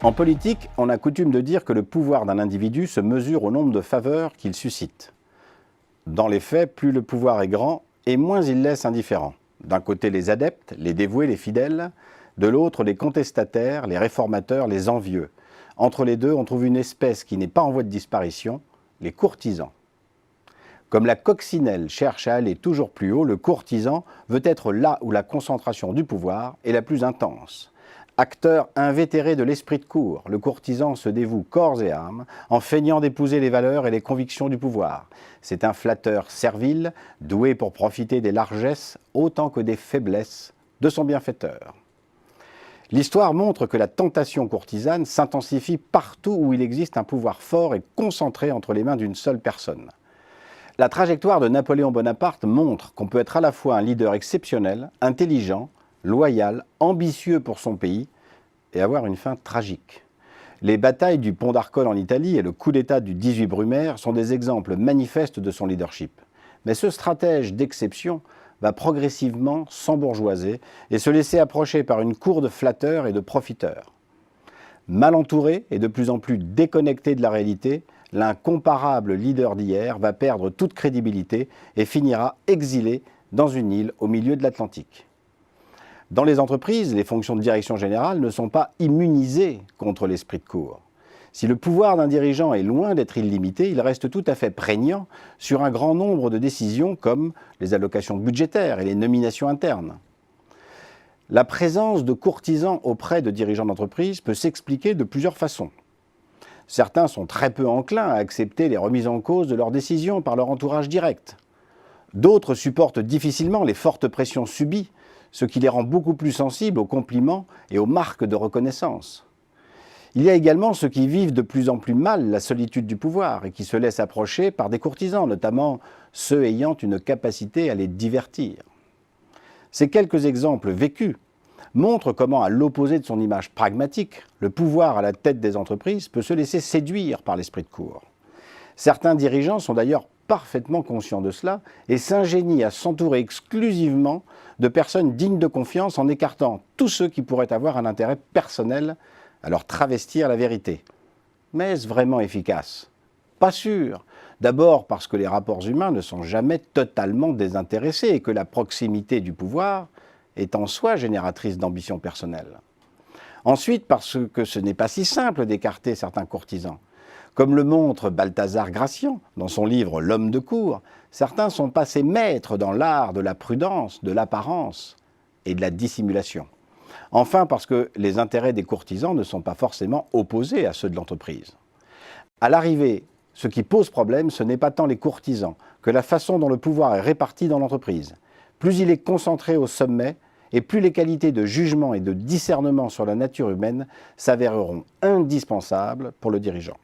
En politique, on a coutume de dire que le pouvoir d'un individu se mesure au nombre de faveurs qu'il suscite. Dans les faits, plus le pouvoir est grand, et moins il laisse indifférents. D'un côté les adeptes, les dévoués, les fidèles, de l'autre les contestataires, les réformateurs, les envieux. Entre les deux, on trouve une espèce qui n'est pas en voie de disparition, les courtisans. Comme la coccinelle cherche à aller toujours plus haut, le courtisan veut être là où la concentration du pouvoir est la plus intense. Acteur invétéré de l'esprit de cour, le courtisan se dévoue corps et âme en feignant d'épouser les valeurs et les convictions du pouvoir. C'est un flatteur servile, doué pour profiter des largesses autant que des faiblesses de son bienfaiteur. L'histoire montre que la tentation courtisane s'intensifie partout où il existe un pouvoir fort et concentré entre les mains d'une seule personne. La trajectoire de Napoléon Bonaparte montre qu'on peut être à la fois un leader exceptionnel, intelligent, loyal, ambitieux pour son pays et avoir une fin tragique. Les batailles du pont d'Arcole en Italie et le coup d'État du 18 Brumaire sont des exemples manifestes de son leadership. Mais ce stratège d'exception va progressivement s'embourgeoiser et se laisser approcher par une cour de flatteurs et de profiteurs. Mal entouré et de plus en plus déconnecté de la réalité, l'incomparable leader d'hier va perdre toute crédibilité et finira exilé dans une île au milieu de l'Atlantique. Dans les entreprises, les fonctions de direction générale ne sont pas immunisées contre l'esprit de cour. Si le pouvoir d'un dirigeant est loin d'être illimité, il reste tout à fait prégnant sur un grand nombre de décisions comme les allocations budgétaires et les nominations internes. La présence de courtisans auprès de dirigeants d'entreprise peut s'expliquer de plusieurs façons. Certains sont très peu enclins à accepter les remises en cause de leurs décisions par leur entourage direct. D'autres supportent difficilement les fortes pressions subies, ce qui les rend beaucoup plus sensibles aux compliments et aux marques de reconnaissance. Il y a également ceux qui vivent de plus en plus mal la solitude du pouvoir et qui se laissent approcher par des courtisans, notamment ceux ayant une capacité à les divertir. Ces quelques exemples vécus montrent comment, à l'opposé de son image pragmatique, le pouvoir à la tête des entreprises peut se laisser séduire par l'esprit de cour. Certains dirigeants sont d'ailleurs parfaitement conscients de cela et s'ingénient à s'entourer exclusivement de personnes dignes de confiance en écartant tous ceux qui pourraient avoir un intérêt personnel à leur travestir la vérité. Mais est-ce vraiment efficace? Pas sûr. D'abord parce que les rapports humains ne sont jamais totalement désintéressés et que la proximité du pouvoir est en soi génératrice d'ambition personnelle. Ensuite parce que ce n'est pas si simple d'écarter certains courtisans. Comme le montre Balthazar Gracian dans son livre L'homme de cour, certains sont passés maîtres dans l'art de la prudence, de l'apparence et de la dissimulation. Enfin parce que les intérêts des courtisans ne sont pas forcément opposés à ceux de l'entreprise. À l'arrivée, ce qui pose problème, ce n'est pas tant les courtisans que la façon dont le pouvoir est réparti dans l'entreprise. Plus il est concentré au sommet, et plus les qualités de jugement et de discernement sur la nature humaine s'avéreront indispensables pour le dirigeant.